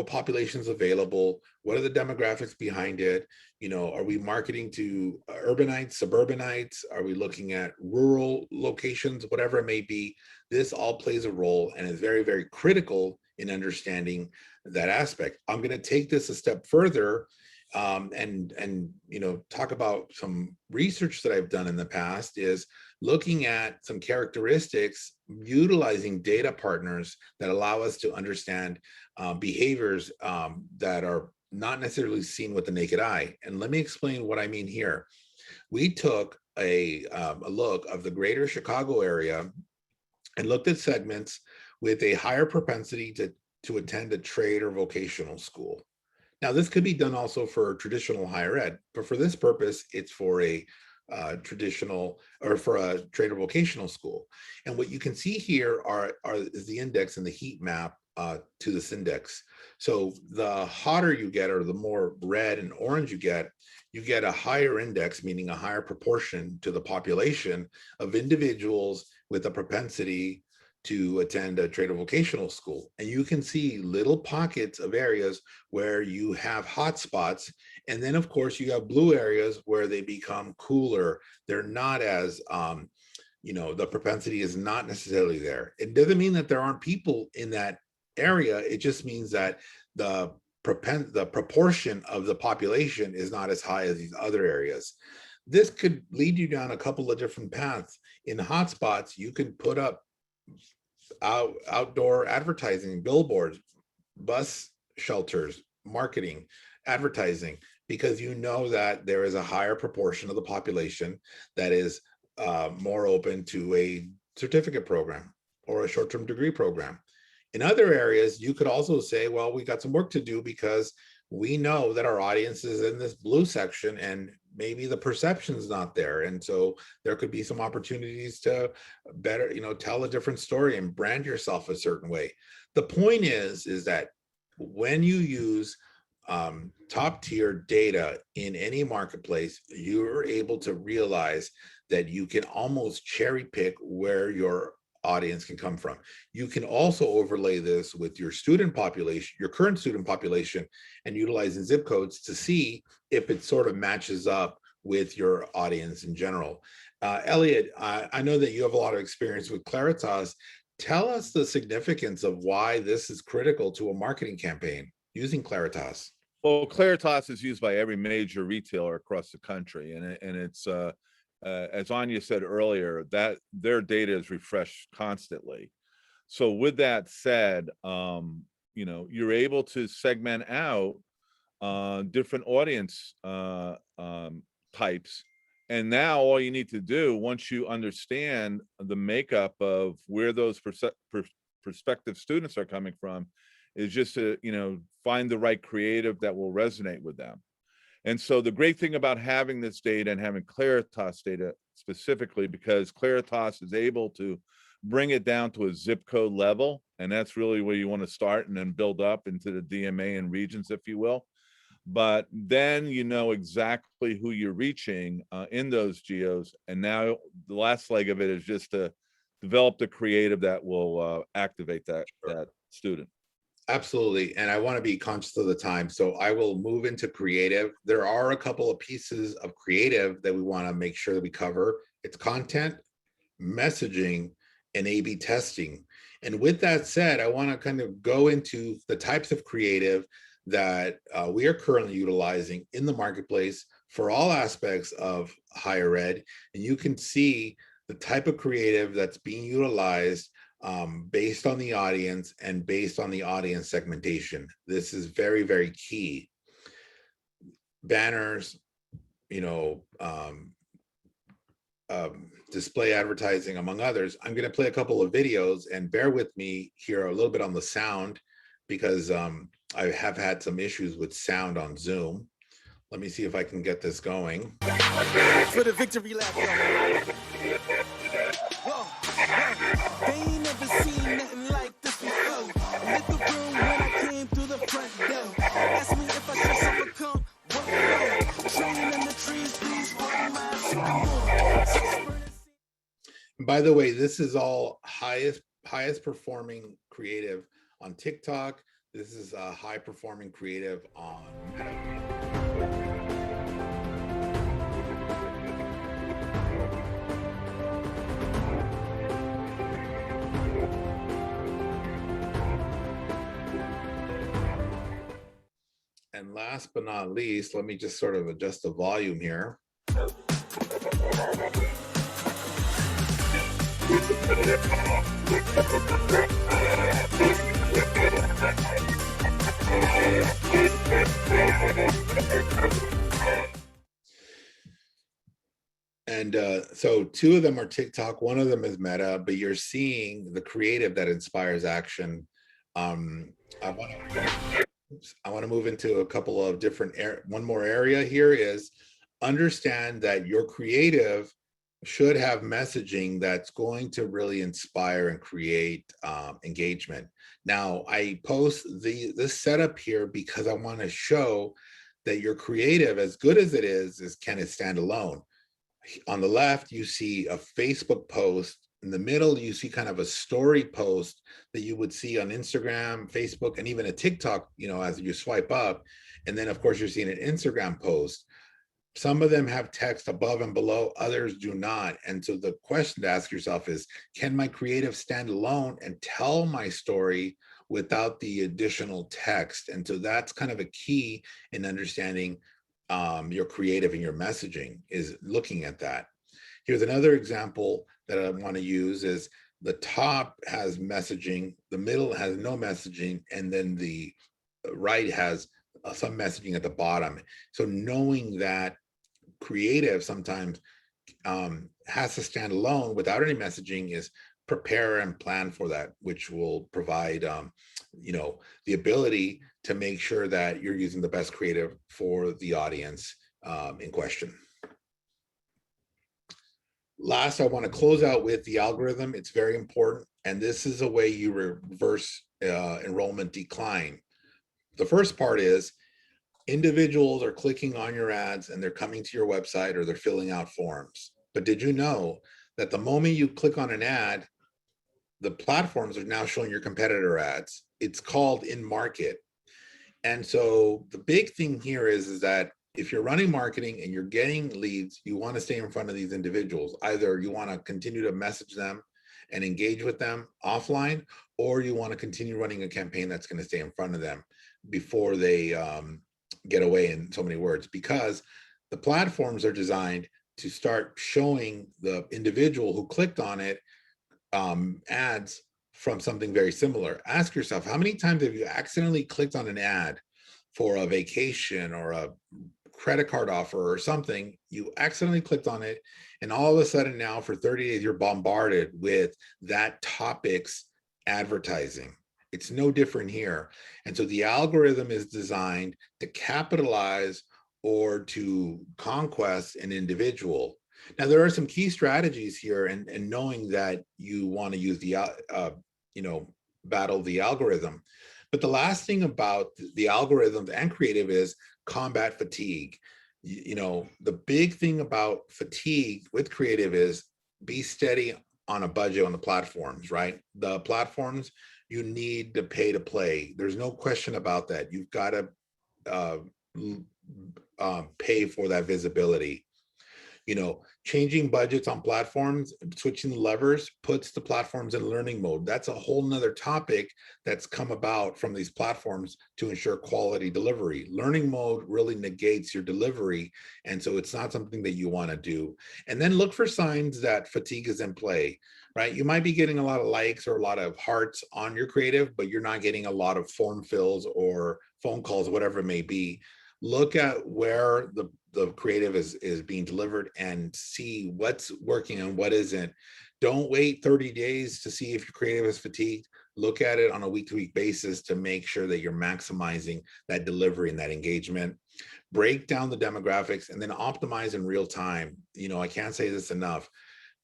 C: population is available, what are the demographics behind it? Are we marketing to urbanites, suburbanites? Are we looking at rural locations? Whatever it may be, this all plays a role and is very, very critical in understanding that aspect. I'm going to take this a step further and talk about some research that I've done in the past, is looking at some characteristics, utilizing data partners that allow us to understand behaviors that are not necessarily seen with the naked eye. And let me explain what I mean here. We took a look of the greater Chicago area and looked at segments with a higher propensity to attend a trade or vocational school. Now, this could be done also for traditional higher ed, but for this purpose, it's for a traditional, or for a trade or vocational school. And what you can see here is the index and the heat map to this index. So the hotter you get, or the more red and orange you get a higher index, meaning a higher proportion to the population of individuals with a propensity to attend a trade or vocational school. And you can see little pockets of areas where you have hot spots. And then of course you have blue areas where they become cooler. They're not as, the propensity is not necessarily there. It doesn't mean that there aren't people in that area. It just means that the proportion of the population is not as high as these other areas. This could lead you down a couple of different paths. In hotspots, you can put up outdoor advertising, billboards, bus shelters, marketing, advertising, because you know that there is a higher proportion of the population that is more open to a certificate program or a short-term degree program. In other areas, you could also say, well, we got some work to do because we know that our audience is in this blue section and maybe the perception is not there. And so there could be some opportunities to better, tell a different story and brand yourself a certain way. The point is that when you use top tier data in any marketplace, you're able to realize that you can almost cherry pick where your audience can come from. You can also overlay this with your student population, your current student population, and utilizing zip codes to see if it sort of matches up with your audience in general. Elliot, I know that you have a lot of experience with Claritas. Tell us the significance of why this is critical to a marketing campaign using Claritas.
A: Well, Claritas is used by every major retailer across the country, and it's as Anya said earlier, that their data is refreshed constantly. So with that said, you know, you're able to segment out different audience types. And now all you need to do, once you understand the makeup of where those prospective students are coming from, is just to, you know, find the right creative that will resonate with them. And so the great thing about having this data and having Claritas data specifically, because Claritas is able to bring it down to a zip code level, and that's really where you want to start and then build up into the DMA and regions, if you will. But then you know exactly who you're reaching in those geos. And now the last leg of it is just to develop the creative that will activate that student.
C: Absolutely. And I want to be conscious of the time. So I will move into creative. There are a couple of pieces of creative that we want to make sure that we cover. It's content, messaging, and A/B testing. And with that said, I want to kind of go into the types of creative that we are currently utilizing in the marketplace for all aspects of higher ed. And you can see the type of creative that's being utilized based on the audience and based on the audience segmentation. This is very, very key. Banners, you know, display advertising, among others. I'm going to play a couple of videos, and bear with me here a little bit on the sound, because I have had some issues with sound on Zoom. Let me see if I can get this going.
D: For the victory lap, yo. They ain't never seen nothing like this before. Lit the room when I came through the front door. Ask me if I should overcome what more. Training in the trees, please hold my sycamore.
C: By the way, this is all highest performing creative on TikTok. This is a high performing creative on And last but not least, let me just sort of adjust the volume here. And so two of them are TikTok, one of them is Meta, but you're seeing the creative that inspires action. I want to move into a couple of different one more area here is understand that your creative should have messaging that's going to really inspire and create engagement. Now, I post this setup here because I want to show that your creative, as good as it is can it stand alone. On the left, you see a Facebook post. In the middle, you see kind of a story post that you would see on Instagram, Facebook, and even a TikTok, you know, as you swipe up. And then, of course, you're seeing an Instagram post. Some of them have text above and below, others do not. And so the question to ask yourself is, can my creative stand alone and tell my story without the additional text? And so that's kind of a key in understanding your creative and your messaging, is looking at that. Here's another example that I want to use is the top has messaging, the middle has no messaging, and then the right has some messaging at the bottom. So knowing that creative sometimes has to stand alone without any messaging is prepare and plan for that, which will provide you know, the ability to make sure that you're using the best creative for the audience in question. Last, I want to close out with the algorithm. It's very important. And this is a way you reverse enrollment decline. The first part is individuals are clicking on your ads and they're coming to your website or they're filling out forms. But did you know that the moment you click on an ad, the platforms are now showing your competitor ads. It's called in market. And so the big thing here is that if you're running marketing and you're getting leads, you want to stay in front of these individuals. Either you want to continue to message them and engage with them offline, or you want to continue running a campaign that's going to stay in front of them before they get away, in so many words, because the platforms are designed to start showing the individual who clicked on it ads from something very similar. Ask yourself, how many times have you accidentally clicked on an ad for a vacation or a credit card offer or something? You accidentally clicked on it, and all of a sudden now for 30 days, you're bombarded with that topic's advertising. It's no different here. And so the algorithm is designed to capitalize or to conquest an individual. Now, there are some key strategies here, and knowing that you want to use the, battle the algorithm. But the last thing about the algorithms and creative is combat fatigue. The big thing about fatigue with creative is be steady on a budget on the platforms, right? The platforms, you need to pay to play. There's no question about that. You've got to pay for that visibility. Changing budgets on platforms, switching levers puts the platforms in learning mode. That's a whole nother topic that's come about from these platforms to ensure quality delivery. Learning mode really negates your delivery. And so it's not something that you want to do. And then look for signs that fatigue is in play, right? You might be getting a lot of likes or a lot of hearts on your creative, but you're not getting a lot of form fills or phone calls, whatever it may be. Look at where the creative is being delivered and see what's working and what isn't. Don't wait 30 days to see if your creative is fatigued. Look at it on a week-to-week basis to make sure that you're maximizing that delivery and that engagement. Break down the demographics and then optimize in real time. I can't say this enough.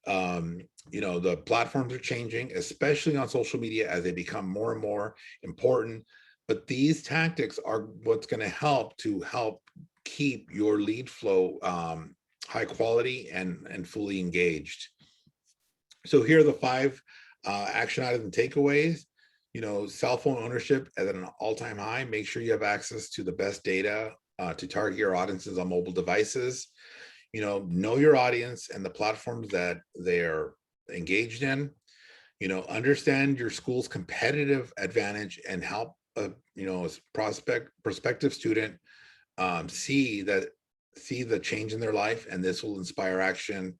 C: The platforms are changing, especially on social media, as they become more and more important. But these tactics are what's going to help keep your lead flow high quality and fully engaged. So here are the 5 action items and takeaways. Cell phone ownership at an all-time high. Make sure you have access to the best data to target your audiences on mobile devices. Know your audience and the platforms that they're engaged in. Understand your school's competitive advantage and help a prospective student see the change in their life, and this will inspire action.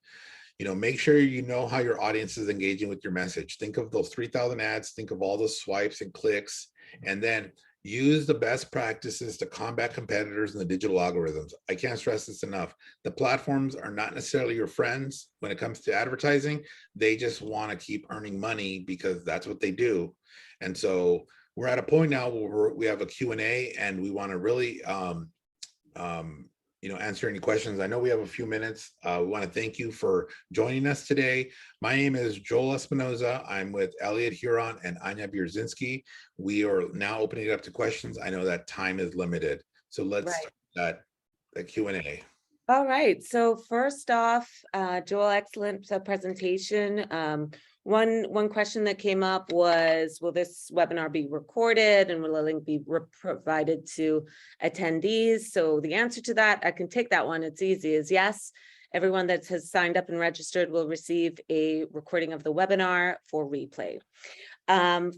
C: Make sure you know how your audience is engaging with your message. Think of those 3,000 ads, think of all the swipes and clicks, and then use the best practices to combat competitors in the digital algorithms. I can't stress this enough. The platforms are not necessarily your friends when it comes to advertising. They just want to keep earning money because that's what they do. And so we're at a point now where we have a Q&A, and we want to really answer any questions. I know we have a few minutes. We want to thank you for joining us today. My name is Joel Espinoza. I'm with Elliot Huron and Anya Bierzinski. We are now opening it up to questions. I know that time is limited. So let's start that Q&A.
B: All right. So first off, Joel, excellent presentation. One question that came up was, will this webinar be recorded, and will a link be provided to attendees? So the answer to that, I can take that one. It's easy, is yes. Everyone that has signed up and registered will receive a recording of the webinar for replay.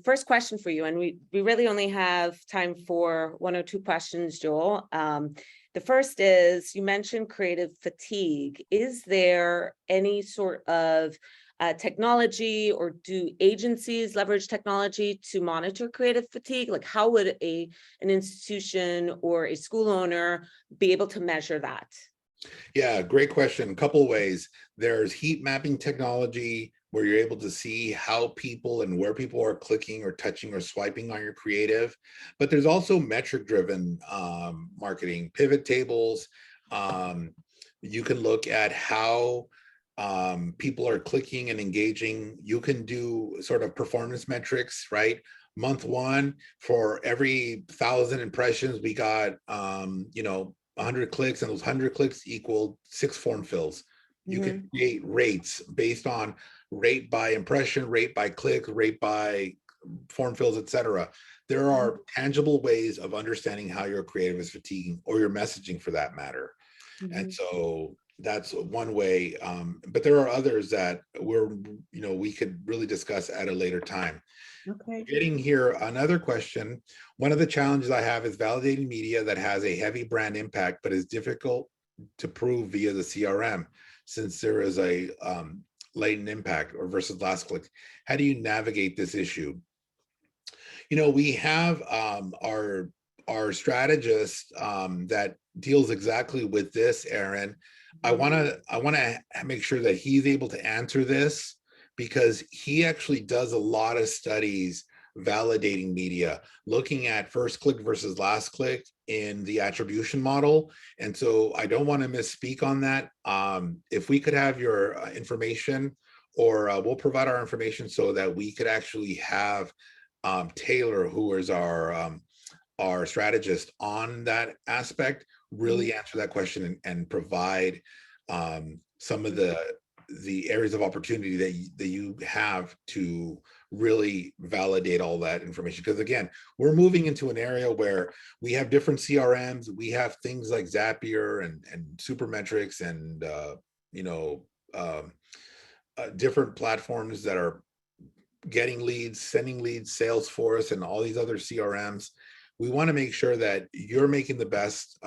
B: First question for you, and we really only have time for 1 or 2 questions, Joel. The first is, you mentioned creative fatigue. Is there any sort of technology, or do agencies leverage technology to monitor creative fatigue? Like, how would an institution or a school owner be able to measure that?
C: Yeah, great question. A couple of ways. There's heat mapping technology where you're able to see how people and where people are clicking or touching or swiping on your creative. But there's also metric-driven marketing, pivot tables. You can look at how people are clicking and engaging. You can do sort of performance metrics, right? Month 1, for every 1,000 impressions, we got 100 clicks, and those 100 clicks equaled 6 form fills. You can create rates based on rate by impression, rate by click, rate by form fills, etc. There are tangible ways of understanding how your creative is fatiguing, or your messaging for that matter. And so that's one way. But there are others that we could really discuss at a later time.
B: Okay.
C: Getting here, another question. One of the challenges I have is validating media that has a heavy brand impact, but is difficult to prove via the CRM, since there is a latent impact or versus last click. How do you navigate this issue? We have our strategist that deals exactly with this, Aaron. I want to make sure that he's able to answer this, because he actually does a lot of studies validating media, looking at first click versus last click in the attribution model. And so I don't want to misspeak on that. If we could have your information, or we'll provide our information so that we could actually have Taylor, who is our strategist on that aspect, really answer that question and provide some of the areas of opportunity that you have to really validate all that information. Because again, we're moving into an area where we have different CRMs, we have things like Zapier and Supermetrics and different platforms that are getting leads, sending leads, Salesforce, and all these other CRMs. We want to make sure that you're making the best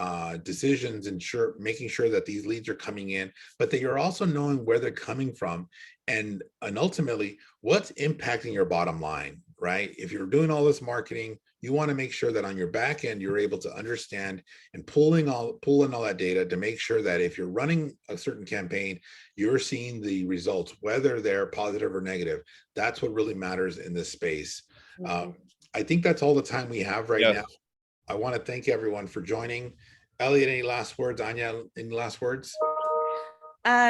C: decisions, and making sure that these leads are coming in, but that you're also knowing where they're coming from, and ultimately what's impacting your bottom line, right? If you're doing all this marketing, you want to make sure that on your back end, you're able to understand and pull in all that data to make sure that if you're running a certain campaign, you're seeing the results, whether they're positive or negative. That's what really matters in this space. I think that's all the time we have right now. I want to thank everyone for joining. Elliot, any last words? Anya, any last words?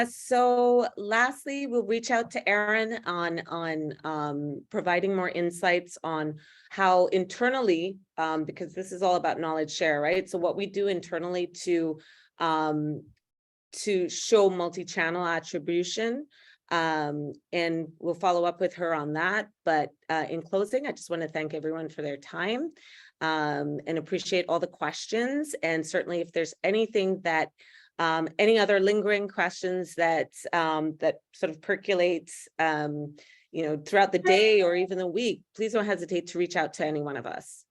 B: So lastly, we'll reach out to Aaron on providing more insights on how internally, because this is all about knowledge share, right? So what we do internally to show multi-channel attribution. And we'll follow up with her on that. But in closing, I just want to thank everyone for their time and appreciate all the questions. And certainly if there's anything that, any other lingering questions that that sort of percolates, throughout the day or even the week, please don't hesitate to reach out to any one of us.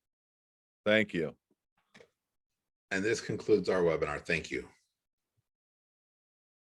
A: Thank you.
C: And this concludes our webinar. Thank you.